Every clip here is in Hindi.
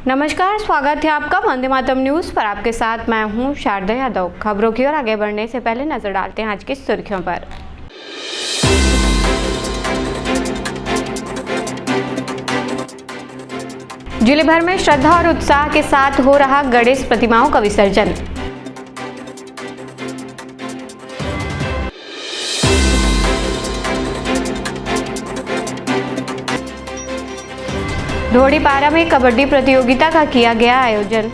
नमस्कार, स्वागत है आपका वंदे मातरम न्यूज पर। आपके साथ मैं हूं शारदा यादव। खबरों की ओर आगे बढ़ने से पहले नजर डालते हैं आज की सुर्खियों पर। जिले भर में श्रद्धा और उत्साह के साथ हो रहा गणेश प्रतिमाओं का विसर्जन। धोड़ीपारा में कबड्डी प्रतियोगिता का किया गया आयोजन।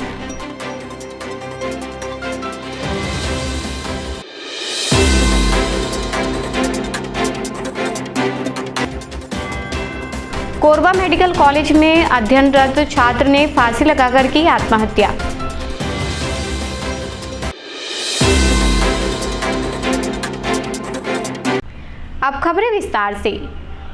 कोरबा मेडिकल कॉलेज में अध्ययनरत छात्र ने फांसी लगाकर की आत्महत्या। अब खबरें विस्तार से।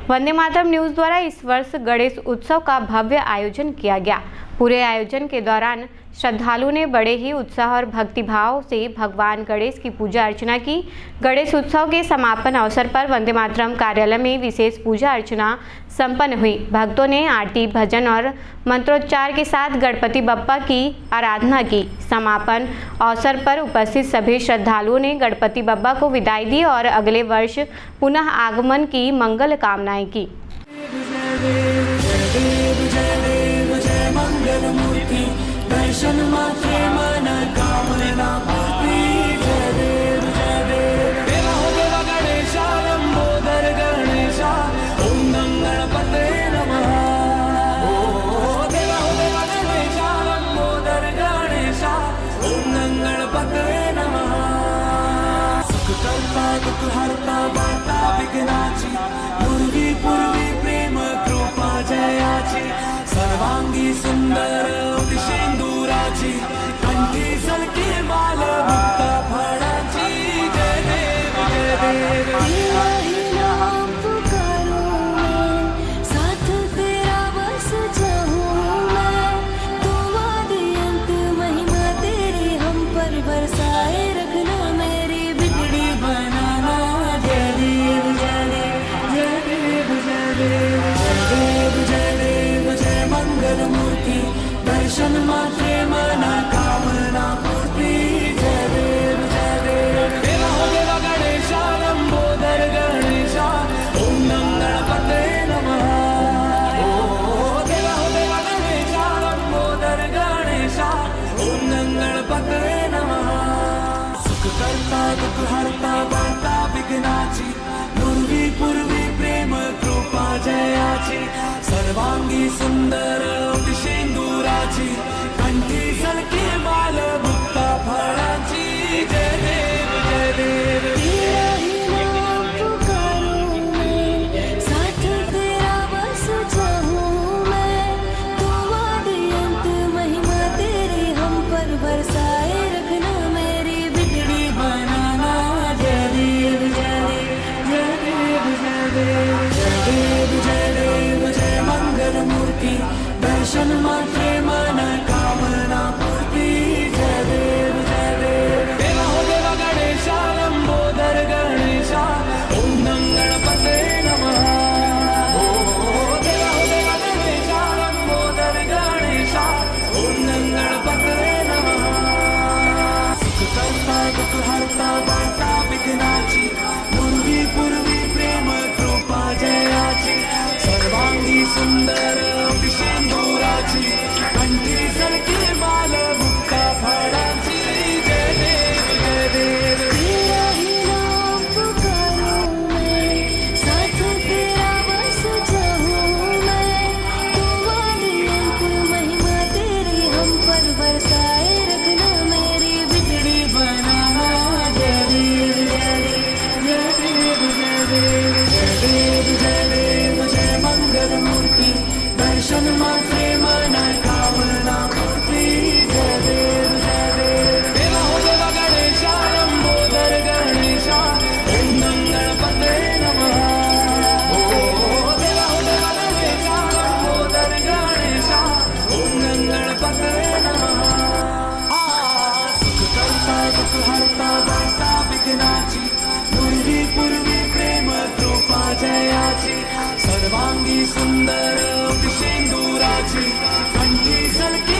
वंदे मातरम न्यूज द्वारा इस वर्ष गणेश उत्सव का भव्य आयोजन किया गया। पूरे आयोजन के दौरान श्रद्धालुओं ने बड़े ही उत्साह और भक्तिभाव से भगवान गणेश की पूजा अर्चना की। गणेश उत्सव के समापन अवसर पर वंदे मातरम कार्यालय में विशेष पूजा अर्चना संपन्न हुई। भक्तों ने आरती, भजन और मंत्रोच्चार के साथ गणपति बप्पा की आराधना की। समापन अवसर पर उपस्थित सभी श्रद्धालुओं ने गणपति बप्पा को विदाई दी और अगले वर्ष पुनः आगमन की मंगल कामनाएं की। दर्शन मात्रे मन कामना पूर्ति। जय देव जय देव। देवा हो देवा गणेशा, लंबोदर गणेशा, ओम गणपते नमः। देवा हो देवा गणेशा, लंबोदर गणेशा, ओम गणपते नमः। सुख करता दुख हरता वार्ता विघ्नाची, पूर्वी पूर्वी प्रेम कृपा जयाची, सर्वांगी सुंदर सिंदूराची, कंठी सलकी माल मुक्ता फळाची। जय देव जय देव। नाम पुकारूं मैं, साथ तेरा बस जाऊं मैं, तुम आदि अंत महिमा तेरी हम पर बरसाए रखना, मेरी बिगड़ी बनाना। जय देव जय देव जय देव जय देव जय देव जय देव। जय मंगल मूर्ति, दर्शन मात्रे मन कामना पूर्ति। जय देव जय देव। देवा हो देवा गणेशा, लंबोदर गणेशा, ओम गणपते नमः। देवा हो देवा गणेशा, लंबोदर गणेशा, ओम गणपते नमः। सुख करता दुख हरता वार्ता विघ्नाची, पूर्वी पूर्वी प्रेम कृपा जयाची, सर्वांगी सुंदर सिंदूराची, कंठी सलकी माल मुक्ता फळाची। जय देव जय देव। तेरा ही नाम पुकारूं मैं, साथ तेरा बस जाऊं मैं, तुम आदि अंत महिमा तेरी हम पर बरसाए रखना, मेरी बिगड़ी बनाना। जय देव जय देव जय देव जय देव जय देव जय देव। जय मंगल मूर्ति, दर्शन मात्रे मन कामना पूर्ति। जय देव जय देव। देवा हो देवा गणेशा, लंबोदर गणेशा, ओम गणपते नमः। देवा हो देवा गणेशा, लंबोदर गणेशा, ओम गणपते नमः। सुख करता दुख हरता वार्ता विघ्नाची, पूर्वी पूर्वी प्रेम कृपा जयाची, सर्वांगी सुंदर सिंदूराची, कंठी सलकी माल मुक्ता फळाची। जय देव जय देव। तेरा ही नाम पुकारूं मैं, साथ तेरा बस जाऊं मैं, तुम आदि अंत महिमा तेरी हम पर बरसाए रखना, मेरी बिगड़ी बनाना। जय देव जय देव जय देव जय देव जय देव। जय मंगल मूर्ति, दर्शन मात्रे मन कामना पूर्ति। जय देव जय देव। देवा हो देवा गणेशा, लंबोदर गणेशा, ओम गणपते नमः। देवा हो देवा गणेशा, लंबोदर गणेशा, ओम गणपते नमः। सुख करता दुख हरता वार्ता विघ्नाची, पूर्वी पूर्वी प्रेम कृपा जयाची, सर्वांगी सुंदर सिंदूराची, कंठी सलकी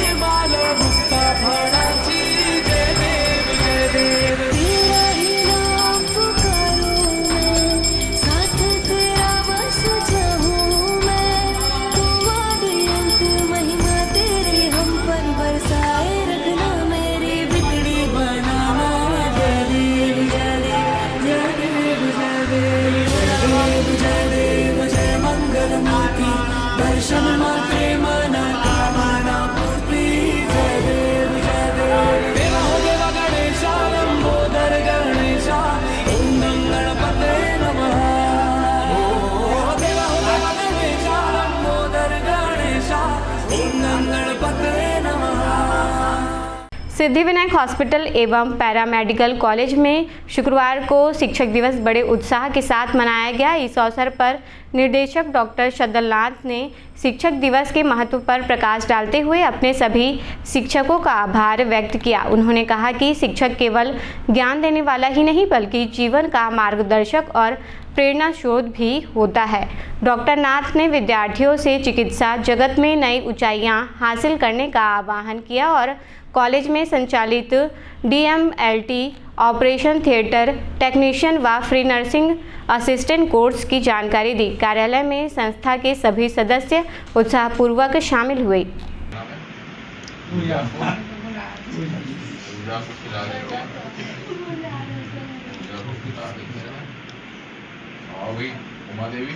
ओम गणपतये नमः। सिद्धिविनायक हॉस्पिटल एवं पैरामेडिकल कॉलेज में शुक्रवार को शिक्षक दिवस बड़े उत्साह के साथ मनाया गया। इस अवसर पर निर्देशक डॉक्टर शद्दलनाथ ने शिक्षक दिवस के महत्व पर प्रकाश डालते हुए अपने सभी शिक्षकों का आभार व्यक्त किया। उन्होंने कहा कि शिक्षक केवल ज्ञान देने वाला ही नहीं बल्कि जीवन का मार्गदर्शक और प्रेरणा स्रोत भी होता है। डॉक्टर नाथ ने विद्यार्थियों से चिकित्सा जगत में नई ऊंचाइयां हासिल करने का आह्वान किया और कॉलेज में संचालित DMLT ऑपरेशन थिएटर टेक्नीशियन व फ्री नर्सिंग असिस्टेंट कोर्स की जानकारी दी। कार्यालय में संस्था के सभी सदस्य उत्साहपूर्वक शामिल हुए। उमा देवी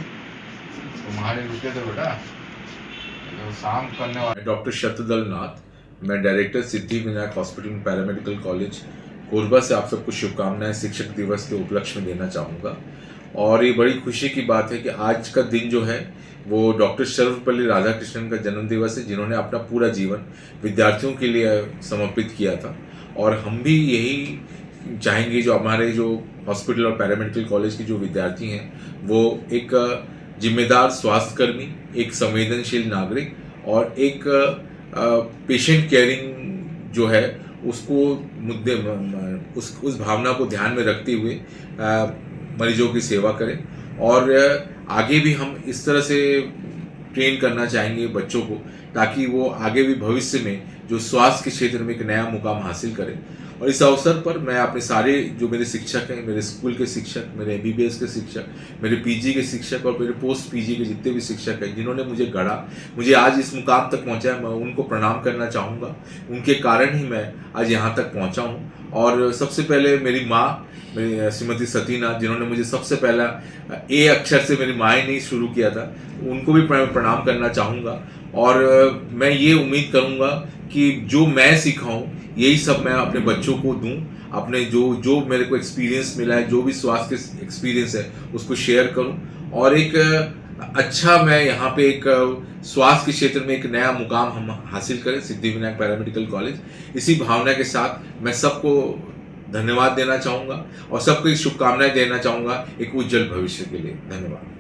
तुम्हारे रुके थे बेटा तो शाम करने वाले। डॉक्टर शद्दलनाथ, मैं director Siddhivinayak hospital paramedical college Korba से आप सबको शुभकामनाएं शिक्षक दिवस के उपलक्ष्य में देना चाहूँगा। और ये बड़ी खुशी की बात है कि आज का दिन जो है वो डॉक्टर सर्वपल्ली राधाकृष्णन का जन्म दिवस है, जिन्होंने अपना पूरा जीवन विद्यार्थियों के लिए समर्पित किया था। और हम भी यही चाहेंगे जो हमारे जो हॉस्पिटल और पैरामेडिकल कॉलेज के जो विद्यार्थी हैं वो एक जिम्मेदार स्वास्थ्यकर्मी, एक संवेदनशील नागरिक और एक पेशेंट केयरिंग जो है उसको मुद्दे उस भावना को ध्यान में रखते हुए मरीजों की सेवा करें। और आगे भी हम इस तरह से ट्रेन करना चाहेंगे बच्चों को ताकि वो आगे भी भविष्य में जो स्वास्थ्य के क्षेत्र में एक नया मुकाम हासिल करें। और इस अवसर पर मैं अपने सारे जो मेरे शिक्षक हैं, मेरे स्कूल के शिक्षक, मेरे MBBS के शिक्षक, मेरे PG के शिक्षक और मेरे पोस्ट PG के जितने भी शिक्षक हैं जिन्होंने मुझे गढ़ा, मुझे आज इस मुकाम तक पहुंचाया, मैं उनको प्रणाम करना चाहूँगा। उनके कारण ही मैं आज यहाँ तक पहुँचा हूँ। और सबसे पहले मेरी माँ, मेरी श्रीमती सतीनाथ, जिन्होंने मुझे सबसे पहला A अक्षर से मेरी माँ ने शुरू किया था, उनको भी प्रणाम करना चाहूँगा। और मैं ये उम्मीद करूँगा कि जो मैं सीखा हूँ यही सब मैं अपने बच्चों को दूं, अपने जो मेरे को एक्सपीरियंस मिला है, जो भी स्वास्थ्य के एक्सपीरियंस है उसको शेयर करूं और एक अच्छा मैं यहाँ पे एक स्वास्थ्य के क्षेत्र में एक नया मुकाम हम हासिल करें सिद्धिविनायक पैरामेडिकल कॉलेज। इसी भावना के साथ मैं सबको धन्यवाद देना चाहूँगा और सबको शुभकामनाएं देना चाहूँगा एक उज्जवल भविष्य के लिए। धन्यवाद।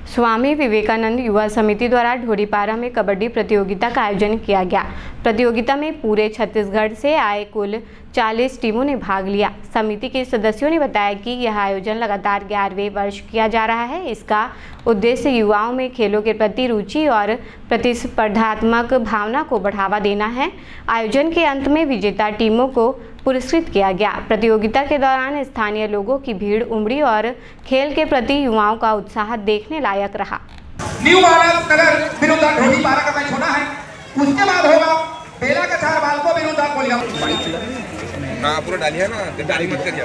स्वामी विवेकानंद युवा समिति द्वारा ढोरीपारा में कबड्डी प्रतियोगिता का आयोजन किया गया। प्रतियोगिता में पूरे छत्तीसगढ़ से आए कुल 40 टीमों ने भाग लिया। समिति के सदस्यों ने बताया कि यह आयोजन लगातार 11वें वर्ष किया जा रहा है। इसका उद्देश्य युवाओं में खेलों के प्रति रुचि और प्रतिस्पर्धात्मक भावना को बढ़ावा देना है। आयोजन के अंत में विजेता टीमों को पुरस्कृत किया गया। प्रतियोगिता के दौरान स्थानीय लोगों की भीड़ उमड़ी और खेल के प्रति युवाओं का उत्साह देखने लायक रहा। न्यू भारत नगर विरुद्ध ढोरीपारा का मैच होना है। उसके बाद होगा बेला का चार बाल को विरुद्ध पूरा डालिए ना, डाली मत करिए।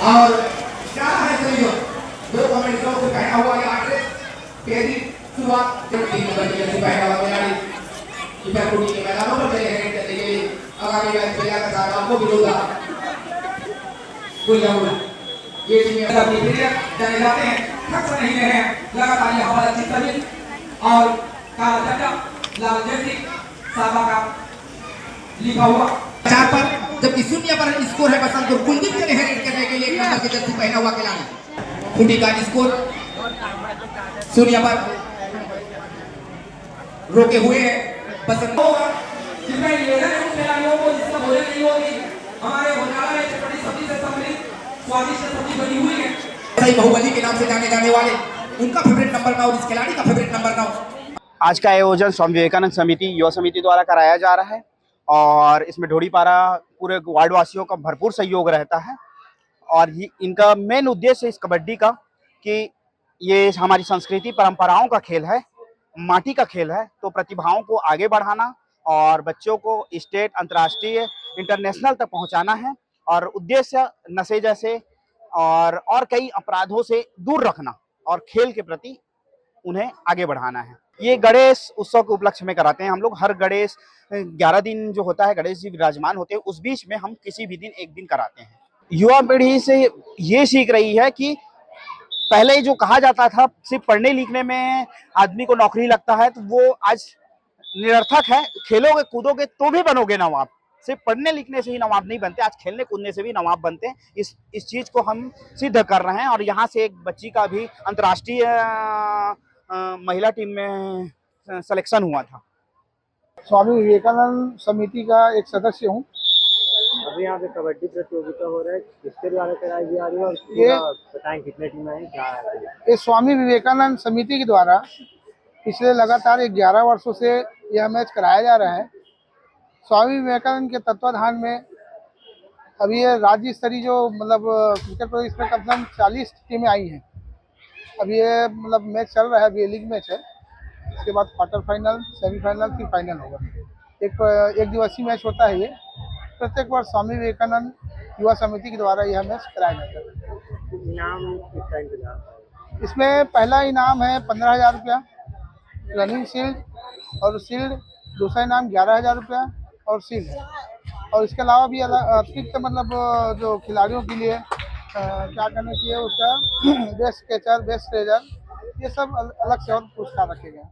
और क्या है चलिए दो कमेंटों को पहना हुआ है आगे तेरी शुरुआत टीम बच्चे पहना हुआ खिलाड़ी इधर कुड़ी के मैदानों पर चले हैं। चलिए आगामी मैच बेला का चार बाल को विरुद्ध गुलिया ये टीम अपनी प्लेयर जाने जाते हैं, थक नहीं रहे हैं। लगातार ये हमारा चित्तबिंद और काला झंडा लाल जर्सी साबा का लिखा हुआ चार पर, जबकि 0 पर स्कोर है बसंतपुर। कुलदीप के लिए रेड करने के लिए एक नंबर की जर्सी पहना हुआ खिलाड़ी। कुंडी का स्कोर 0 पर रोके हुए है बसंत होगा। जिसमें ये है उन खिलाड़ियों को जिसका भोजन नहीं होगी हमारे भोजनालय में बड़ी सब्जी से सम्मिलित स्वादिष्ट सब्जी बनी हुई है। सही बाहुबली के नाम से जाने जाने वाले उनका फेवरेट नंबर का और इस खिलाड़ी का फेवरेट नंबर का। आज का आयोजन स्वामी विवेकानंद समिति युवा समिति द्वारा कराया जा रहा है और इसमें ढोरीपारा पूरे वार्ड वासियों का भरपूर सहयोग रहता है। और इनका मेन उद्देश्य इस कबड्डी का कि ये हमारी संस्कृति परंपराओं का खेल है, माटी का खेल है, तो प्रतिभाओं को आगे बढ़ाना और बच्चों को स्टेट, अंतर्राष्ट्रीय, इंटरनेशनल तक पहुंचाना है। और उद्देश्य नशे जैसे और कई अपराधों से दूर रखना और खेल के प्रति उन्हें आगे बढ़ाना है। ये गणेश उत्सव के उपलक्ष्य में कराते हैं हम लोग। हर गणेश 11 दिन जो होता है गणेश जी विराजमान होते हैं, उस बीच में हम किसी भी दिन एक दिन कराते हैं। युवा पीढ़ी से ये सीख रही है कि पहले जो कहा जाता था सिर्फ पढ़ने लिखने में आदमी को नौकरी लगता है, तो वो आज निरर्थक है। खेलोगे कूदोगे तो भी बनोगे नवाब, सिर्फ पढ़ने लिखने से ही नवाब नहीं बनते, आज खेलने कूदने से भी नवाब बनते हैं। इस चीज को हम सिद्ध कर रहे हैं। और यहाँ से एक बच्ची का भी अंतर्राष्ट्रीय महिला टीम में सिलेक्शन हुआ था। स्वामी विवेकानंद समिति का एक सदस्य हूँ। अभी यहाँ पे कबड्डी प्रतियोगिता हो रहा है, किसके द्वारा कराई जा रही है और ये बताएं कितने टीम है, क्या है? ये स्वामी विवेकानंद समिति के द्वारा पिछले लगातार 11 वर्षों से यह मैच कराया जा रहा है। स्वामी विवेकानंद के तत्वाधान में अभी ये राज्य स्तरीय जो मतलब क्रिकेट पर इसमें कम से कम 40 टीमें आई हैं। अभी ये मतलब मैच चल रहा है, अभी ये लीग मैच है। इसके बाद क्वार्टर फाइनल, सेमीफाइनल, फिर फाइनल होगा। एक दिवसीय मैच होता है ये। प्रत्येक वर्ष स्वामी विवेकानंद युवा समिति के द्वारा यह मैच कराया जाता है। इनाम कितना इंतजाम है? इसमें पहला इनाम है 15,000 रुपया रनिंग शील्ड और शील्ड, दूसरा इनाम 11,000 रुपया और शील्ड है। और इसके अलावा भी अतिरिक्त मतलब जो खिलाड़ियों के लिए क्या करना चाहिए उसका बेस्ट कैचर, बेस्ट ट्रेजर, ये सब अलग से और पुरस्कार रखे गए हैं।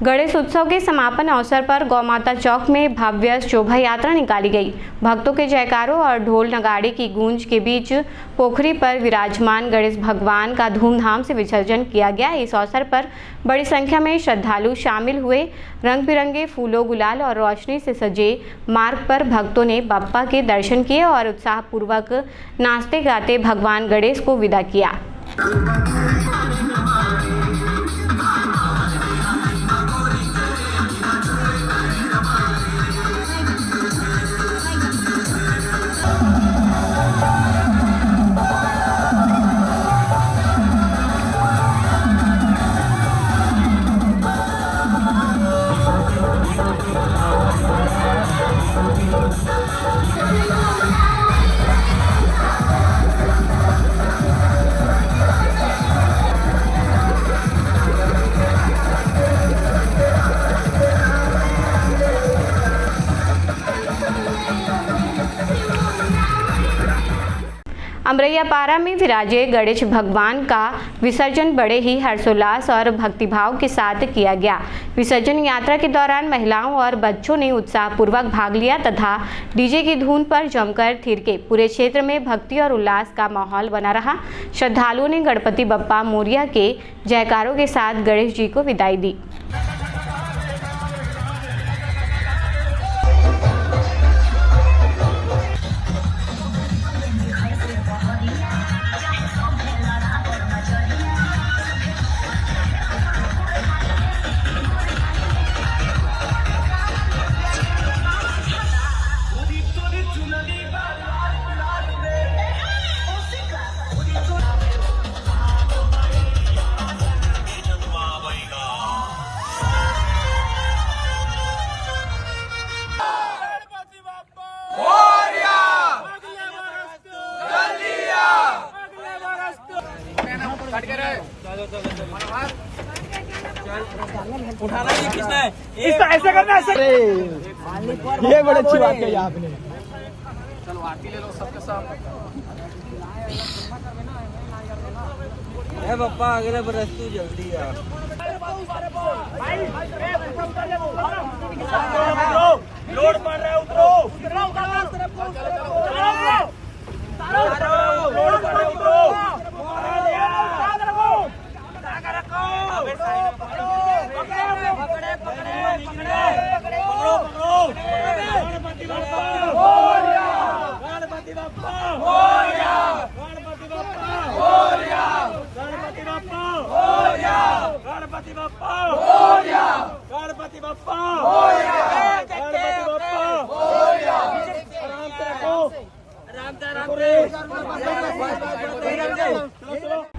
गणेश उत्सव के समापन अवसर पर गौमाता चौक में भव्य शोभा यात्रा निकाली गई। भक्तों के जयकारों और ढोल नगाड़े की गूंज के बीच पोखरी पर विराजमान गणेश भगवान का धूमधाम से विसर्जन किया गया। इस अवसर पर बड़ी संख्या में श्रद्धालु शामिल हुए। रंग बिरंगे फूलों, गुलाल और रोशनी से सजे मार्ग पर भक्तों ने बप्पा के दर्शन किए और उत्साहपूर्वक नाचते गाते भगवान गणेश को विदा किया। अमरैयापारा में विराजे गणेश भगवान का विसर्जन बड़े ही हर्षोल्लास और भक्तिभाव के साथ किया गया। विसर्जन यात्रा के दौरान महिलाओं और बच्चों ने उत्साहपूर्वक भाग लिया तथा डीजे की धुन पर जमकर थिरके। पूरे क्षेत्र में भक्ति और उल्लास का माहौल बना रहा। श्रद्धालुओं ने गणपति बप्पा मोरिया के जयकारों के साथ गणेश जी को विदाई दी। उठाना ही किसने है? ऐसे करना है, ये बड़ी अच्छी बात कही आपने। चलो आरती ले लो सबके साथ। ए बप्पा अगले बरस तू जल्दी आ। लोड पड़ रहा है, उतरो।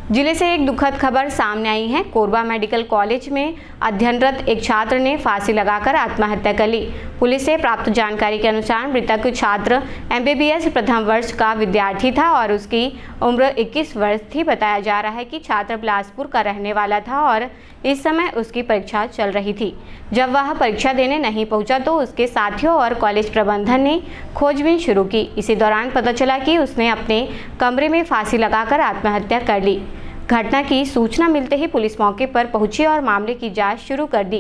जिले से एक दुखद खबर सामने आई है। कोरबा मेडिकल कॉलेज में अध्ययनरत एक छात्र ने फांसी लगाकर आत्महत्या कर ली। पुलिस से प्राप्त जानकारी के अनुसार मृतक छात्र MBBS प्रथम वर्ष का विद्यार्थी था और उसकी उम्र 21 वर्ष थी। बताया जा रहा है कि छात्र बिलासपुर का रहने वाला था और इस समय उसकी परीक्षा चल रही थी। जब वह परीक्षा देने नहीं पहुंचा तो उसके साथियों और कॉलेज प्रबंधन ने खोजबीन शुरू की। इसी दौरान पता चला कि उसने अपने कमरे में फांसी लगाकर आत्महत्या कर ली। घटना की सूचना मिलते ही पुलिस मौके पर पहुंची और मामले की जांच शुरू कर दी।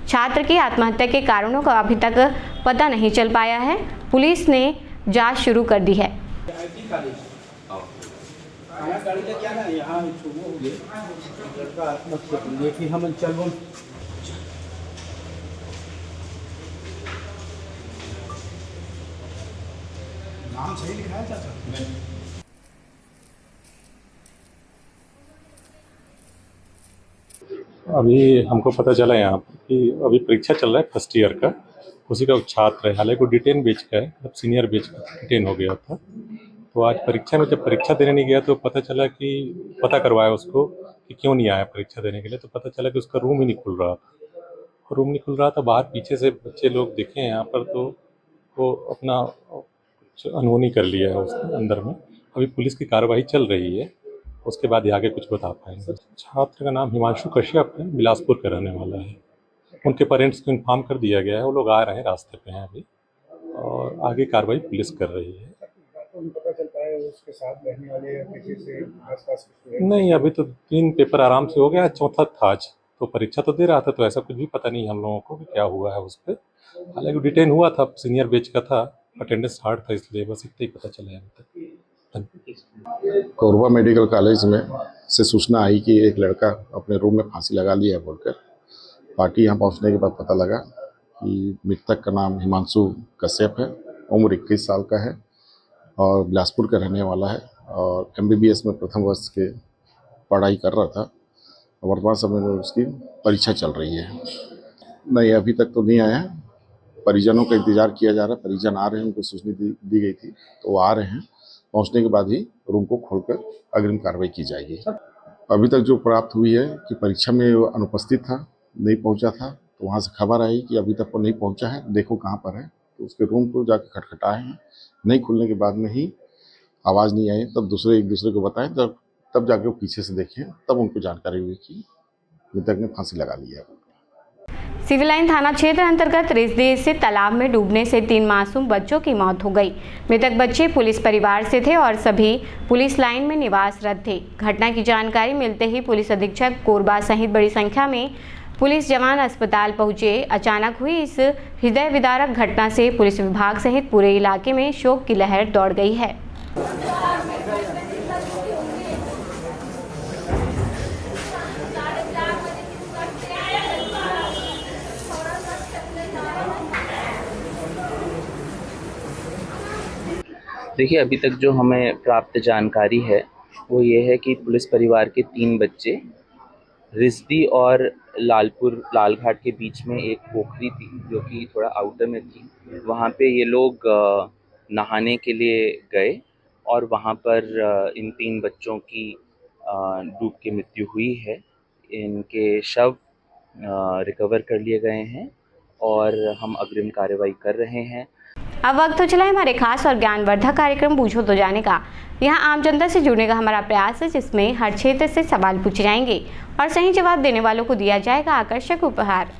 छात्र की आत्महत्या के कारणों का अभी तक पता नहीं चल पाया है। पुलिस ने जांच शुरू कर दी है। नाम सही लिखा है चाचा? अभी हमको पता चला यहाँ पर कि अभी परीक्षा चल रहा है फर्स्ट ईयर का, उसी का छात्र है। हालांकि वो डिटेन बैच का है, मतलब सीनियर बैच का डिटेन हो गया था। तो आज परीक्षा में जब परीक्षा देने नहीं गया तो पता चला कि पता करवाया उसको कि क्यों नहीं आया परीक्षा देने के लिए, तो पता चला कि उसका रूम ही नहीं खुल रहा था। रूम नहीं खुल रहा था, बाहर पीछे से बच्चे लोग दिखे हैं यहाँ पर, तो वो अपना अनहोनी कर लिया है उसके अंदर में। अभी पुलिस की कार्रवाई चल रही है, उसके बाद ही आगे कुछ बता पाएंगे। छात्र का नाम हिमांशु कश्यप है, बिलासपुर का रहने वाला है। उनके पेरेंट्स को इन्फॉर्म कर दिया गया है, वो लोग आ रहे हैं, रास्ते पे हैं अभी, और आगे कार्रवाई पुलिस कर रही है। पता चलता है उसके साथ रहने वाले किसी से आसपास? नहीं, अभी तो 3 पेपर आराम से हो गया, चौथा था आज, तो परीक्षा तो दे रहा था, तो ऐसा कुछ भी पता नहीं हम लोगों को कि क्या हुआ है उस पर। हालांकि डिटेन हुआ था, सीनियर बैच का था, अटेंडेंस हार्ड था, इसलिए बस इतना ही पता चला है अभी तक। कोरबा मेडिकल कॉलेज में से सूचना आई कि एक लड़का अपने रूम में फांसी लगा लिया है बोलकर। पार्टी यहाँ पहुँचने के बाद पता लगा कि मृतक का नाम हिमांशु कश्यप है, उम्र 21 साल का है और बिलासपुर का रहने वाला है और MBBS में प्रथम वर्ष के पढ़ाई कर रहा था। वर्तमान समय में उसकी परीक्षा चल रही है। नहीं, अभी तक तो नहीं आया, परिजनों का इंतज़ार किया जा रहा है। परिजन आ रहे हैं, उनको सूचना दी गई थी तो वो आ रहे हैं। पहुंचने के बाद ही रूम को खोलकर अग्रिम कार्रवाई की जाएगी। अभी तक जो प्राप्त हुई है कि परीक्षा में वो अनुपस्थित था, नहीं पहुंचा था, तो वहां से खबर आई कि अभी तक वो नहीं पहुंचा है, देखो कहां पर है। तो उसके रूम को जाकर खटखटाए हैं, नहीं खुलने के बाद में ही आवाज़ नहीं आई, तब एक दूसरे को बताएं, तब जाके वो पीछे से देखें, तब उनको जानकारी हुई कि मृतक ने फांसी लगा ली है। सिविल लाइन थाना क्षेत्र अंतर्गत रिसदेव से तालाब में डूबने से 3 मासूम बच्चों की मौत हो गई। मृतक बच्चे पुलिस परिवार से थे और सभी पुलिस लाइन में निवासरत थे। घटना की जानकारी मिलते ही पुलिस अधीक्षक कोरबा सहित बड़ी संख्या में पुलिस जवान अस्पताल पहुंचे। अचानक हुई इस हृदय विदारक घटना से पुलिस विभाग सहित पूरे इलाके में शोक की लहर दौड़ गई है। देखिए, अभी तक जो हमें प्राप्त जानकारी है वो ये है कि पुलिस परिवार के 3 बच्चे रिसदी और लालघाट के बीच में एक पोखरी थी जो कि थोड़ा आउटर में थी, वहाँ पे ये लोग नहाने के लिए गए और वहाँ पर इन 3 बच्चों की डूब के मृत्यु हुई है। इनके शव रिकवर कर लिए गए हैं और हम अग्रिम कार्रवाई कर रहे हैं। अब वक्त तो चला है हमारे खास और ज्ञानवर्धक कार्यक्रम पूछो तो जाने का। यहाँ आम जनता से जुड़ने का हमारा प्रयास है, जिसमें हर क्षेत्र से सवाल पूछे जाएंगे और सही जवाब देने वालों को दिया जाएगा आकर्षक उपहार।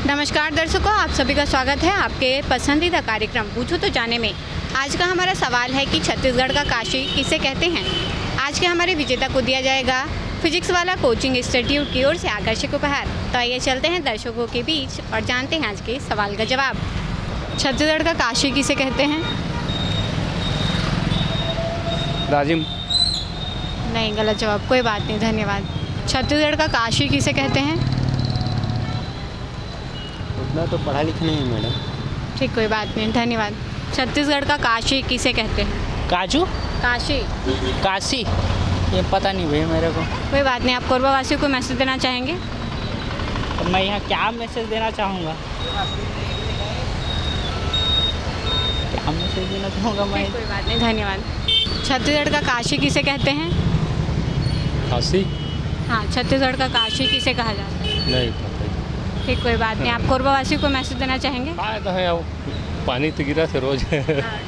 नमस्कार दर्शकों, आप सभी का स्वागत है आपके पसंदीदा कार्यक्रम पूछो तो जाने में। आज का हमारा सवाल है कि छत्तीसगढ़ का काशी किसे कहते हैं। आज के हमारे विजेता को दिया जाएगा फिजिक्स वाला कोचिंग इंस्टीट्यूट की ओर से आकर्षक उपहार। तो आइए चलते हैं दर्शकों के बीच और जानते हैं आज के सवाल का जवाब। छत्तीसगढ़ का काशी किसे कहते हैं? राजिम। नहीं, गलत जवाब। कोई बात नहीं, धन्यवाद। छत्तीसगढ़ का काशी किसे कहते हैं? उतना तो पढ़ा लिखा नहीं है मैडम। ठीक, कोई बात नहीं, धन्यवाद। छत्तीसगढ़ का काशी किसे कहते हैं? काजू? काशी। काशी? ये पता नहीं भैया मेरे को। कोई बात नहीं। आप कोरबा वासियों को मैसेज देना चाहेंगे? तो मैं यहाँ क्या मैसेज देना चाहूँगा? क्या मैसेज देना चाहूँगा मैं? कोई बात नहीं, धन्यवाद। छत्तीसगढ़ का काशी किसे कहते हैं? काशी? हाँ, छत्तीसगढ़ का काशी किसे कहा जाता है? नहीं पता। ठीक, कोई बात नहीं। आप कोरबा वासियों को मैसेज देना चाहेंगे? फायदा है, पानी तो गिरा से रोज। हाँ,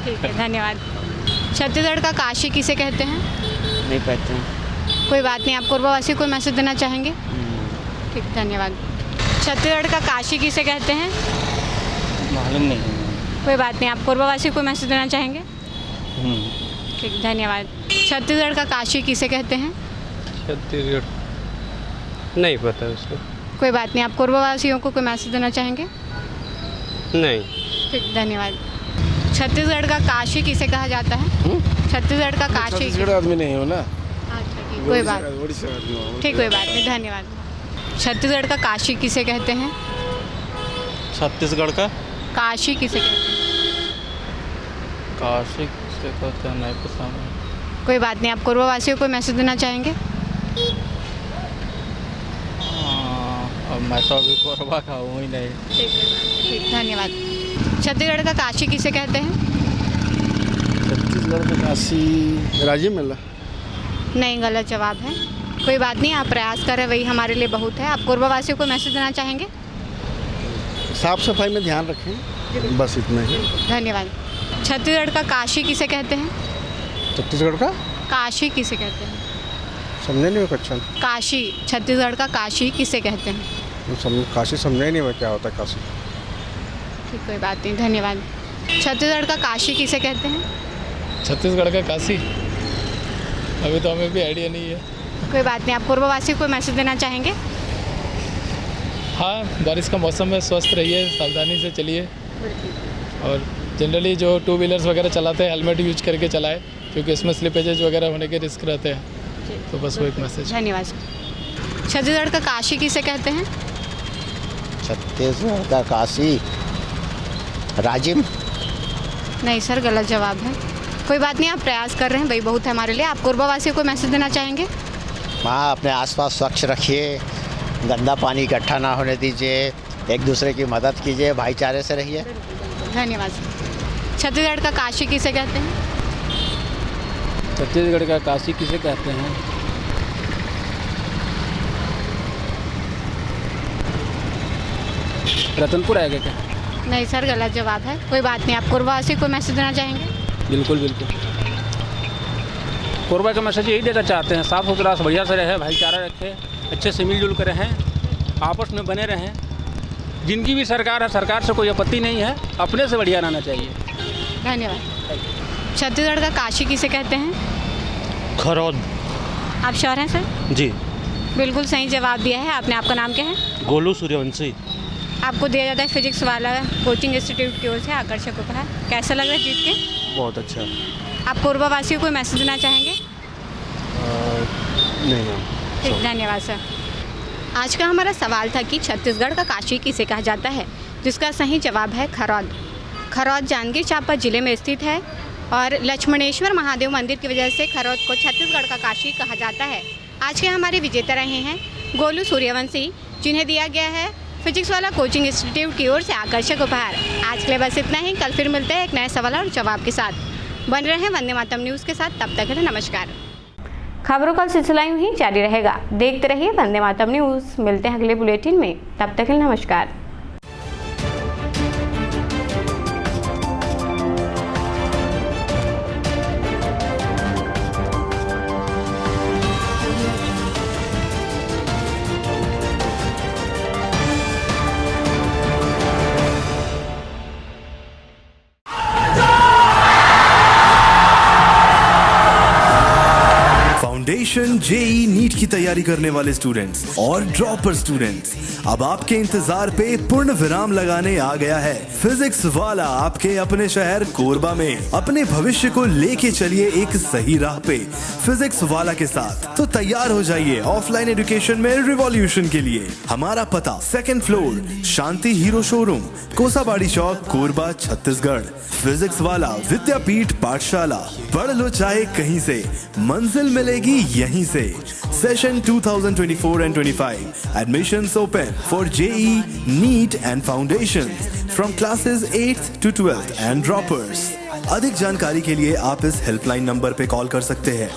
ठीक है, धन्यवाद। छत्तीसगढ़ का काशी किसे कहते हैं? नहीं पता। कोई बात नहीं। आप कोरबा वासियों को मैसेज देना चाहेंगे? ठीक, धन्यवाद। छत्तीसगढ़ का काशी किसे कहते हैं? मालूम नहीं है। कोई बात नहीं, आप कोरबावासी को मैसेज देना चाहेंगे? ठीक, धन्यवाद। छत्तीसगढ़ का काशी किसे कहते हैं? छत्तीसगढ़ नहीं पता उसको। कोई बात नहीं, आप कोरबावासियों को कोई मैसेज देना चाहेंगे? नहीं। ठीक, धन्यवाद। छत्तीसगढ़ का काशी किसे कहा जाता है? छत्तीसगढ़ का काशी। छत्तीसगढ़ आदमी नहीं हो ना। अच्छा, ठीक, कोई बात ठीक, कोई बात नहीं, धन्यवाद। छत्तीसगढ़ का काशी किसे कहते हैं? छत्तीसगढ़ का काशी किसे कहते हैं? काशी से कहते हैं, नहीं पता। कोई बात नहीं, आप कोरबावासियों को मैसेज देना चाहेंगे? अब मैं तो अभी कोरबा का हूँ ही नहीं। ठीक, धन्यवाद। छत्तीसगढ़ का काशी किसे कहते हैं? छत्तीसगढ़ का काशी राजीव मेला। नहीं, गलत जवाब है। कोई बात नहीं, आप प्रयास कर रहे हैं, वही हमारे लिए बहुत है। आप कोरबावासियों को मैसेज देना चाहेंगे? साफ सफाई में ध्यान रखें, बस इतना ही। धन्यवाद। छत्तीसगढ़ का काशी किसे कहते हैं? छत्तीसगढ़ का काशी किसे कहते हैं? समझे नहीं क्वेश्चन। काशी, छत्तीसगढ़ का काशी किसे कहते हैं? काशी समझे नहीं मैं क्या होता है काशी। ठीक, कोई बात नहीं, धन्यवाद। छत्तीसगढ़ का काशी किसे कहते हैं? छत्तीसगढ़ का काशी अभी तो हमें भी आइडिया नहीं है। कोई बात नहीं, आप कोरबावासी को मैसेज देना चाहेंगे? हाँ, बारिश का मौसम है, स्वस्थ रहिए, सावधानी से चलिए और जनरली जो टू व्हीलर्स वगैरह चलाते हैं हेलमेट यूज करके चलाएं, क्योंकि इसमें स्लिपेजेज वगैरह होने के रिस्क रहते हैं। तो बस वो एक मैसेज। धन्यवाद सर। छत्तीसगढ़ का काशी किसे कहते हैं? छत्तीसगढ़ का काशी राजिम। नहीं सर, गलत जवाब है। कोई बात नहीं, आप प्रयास कर रहे हैं, वही बहुत है हमारे लिए। आप कोरबावासियों को मैसेज देना चाहेंगे? वहाँ अपने आसपास स्वच्छ रखिए, गंदा पानी इकट्ठा ना होने दीजिए, एक दूसरे की मदद कीजिए, भाईचारे से रहिए। धन्यवाद सर। छत्तीसगढ़ का काशी किसे कहते हैं? छत्तीसगढ़ का काशी किसे कहते हैं? रतनपुर आएगा क्या? नहीं सर, गलत जवाब है। कोई बात नहीं, आप कोरबावासी को मैसेज देना चाहेंगे? बिल्कुल बिल्कुल। कोरबा का मैसेज यही देना चाहते हैं, साफ़ सुथरा बढ़िया से रहे, भाईचारा रखें, अच्छे से मिलजुल कर रहें, आपस में बने रहें। जिनकी भी सरकार है, सरकार से कोई आपत्ति नहीं है, अपने से बढ़िया रहना चाहिए। धन्यवाद। छत्तीसगढ़ का काशी किसे कहते हैं? खरौद। आप श्योर हैं सर? जी बिल्कुल सही जवाब दिया है आपने। आपका नाम क्या है? गोलू सूर्यवंशी। आपको दिया जाता है फिजिक्स वाला कोचिंग इंस्टीट्यूट की ओर से आकर्षक उपहार। कैसा लग रहा है जीत के? बहुत अच्छा। आप कोरबावासियों को मैसेज देना चाहेंगे? नहीं मैम। ठीक, धन्यवाद सर। आज का हमारा सवाल था कि छत्तीसगढ़ का काशी किसे कहा जाता है, जिसका सही जवाब है खरौद। खरौद जांजगीर चांपा जिले में स्थित है और लक्ष्मणेश्वर महादेव मंदिर की वजह से खरौद को छत्तीसगढ़ का काशी कहा जाता है। आज के हमारे विजेता रहे हैं गोलू सूर्यवंशी, जिन्हें दिया गया है फिजिक्स वाला कोचिंग इंस्टीट्यूट की ओर से आकर्षक उपहार। आज के लिए बस इतना ही। कल फिर मिलते हैं एक नए सवाल और जवाब के साथ। बन रहे हैं वंदे मातरम न्यूज़ के साथ। तब तक के लिए नमस्कार। खबरों का सिलसिला यूं ही जारी रहेगा। देखते रहिए वंदे मातरम न्यूज़। मिलते हैं अगले बुलेटिन में। तब तक के लिए नमस्कार। फाउंडेशन जेई नीट की तैयारी करने वाले स्टूडेंट्स और ड्रॉपर स्टूडेंट्स, अब आपके इंतजार पे पूर्ण विराम लगाने आ गया है फिजिक्स वाला आपके अपने शहर कोरबा में। अपने भविष्य को लेके चलिए एक सही राह पे फिजिक्स वाला के साथ। तो तैयार हो जाइए ऑफलाइन एजुकेशन में रिवॉल्यूशन के लिए। हमारा पता 2nd फ्लोर शांति हीरो शोरूम, कोसाबाड़ी चौक, कोरबा, छत्तीसगढ़। फिजिक्स वाला विद्यापीठ पाठशाला, पढ़ लो चाहे कहीं से, मंजिल मिलेगी यहीं से। Session 2024 and 25 admissions open for JEE, NEET and Foundations from classes 8th to 12th and droppers। अधिक जानकारी के लिए आप इस हेल्पलाइन नंबर पे कॉल कर सकते हैं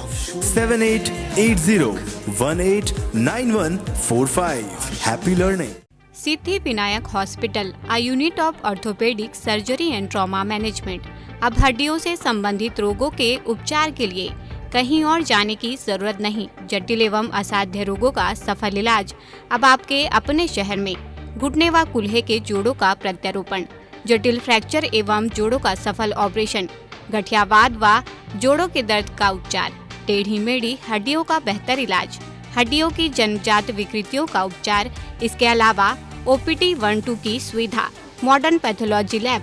7880189145। Happy learning. Siddhi Vinayak hospital, a unit of orthopaedic surgery and trauma management. अब हड्डियों से संबंधित रोगों के उपचार के लिए कहीं और जाने की जरूरत नहीं। जटिल एवं असाध्य रोगों का सफल इलाज अब आपके अपने शहर में। घुटने व कूल्हे के जोड़ों का प्रत्यारोपण, जटिल फ्रैक्चर एवं जोड़ों का सफल ऑपरेशन, गठियावाद व जोड़ों के दर्द का उपचार, टेढ़ी मेढ़ी हड्डियों का बेहतर इलाज, हड्डियों की जन्मजात विकृतियों का उपचार। इसके अलावा OPT 1-2 की सुविधा, modern pathology lab,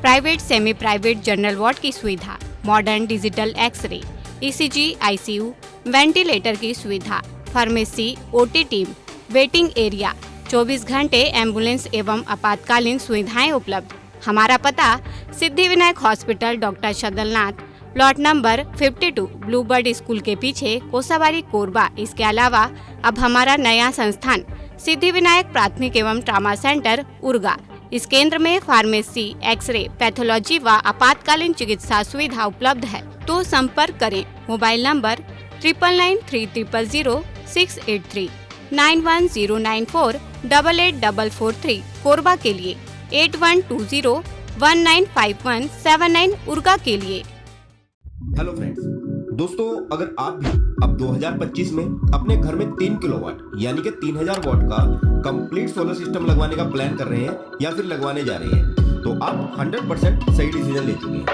private semi private general ward की सुविधा, modern digital x ray, ECG, ICU, ventilator की सुविधा, pharmacy, OT team, waiting area, 24 घंटे एम्बुलेंस एवं आपातकालीन सुविधाएं उपलब्ध। हमारा पता Siddhivinayak hospital, doctor Shadalnath, plot number 52, Bluebird school के पीछे, कोसाबारी, कोरबा। इसके अलावा अब हमारा नया संस्थान सिद्धिविनायक प्राथमिक एवं ट्रामा सेंटर, उर्गा। इस केंद्र में फार्मेसी, एक्सरे, पैथोलॉजी व आपातकालीन चिकित्सा सुविधा उपलब्ध है। तो संपर्क करें। मोबाइल नंबर 9993000683, 9109488443, कोरबा के लिए 8120195179, उर्गा के लिए। हेलो फ्रेंड्स, दोस्तों अगर आप भी अब 2025 में अपने घर में 3 किलोवाट यानी कि 3000 वाट का कंप्लीट सोलर सिस्टम लगवाने का प्लान कर रहे हैं या फिर लगवाने जा रहे हैं, तो आप 100% सही डिसीजन ले चुके हैं।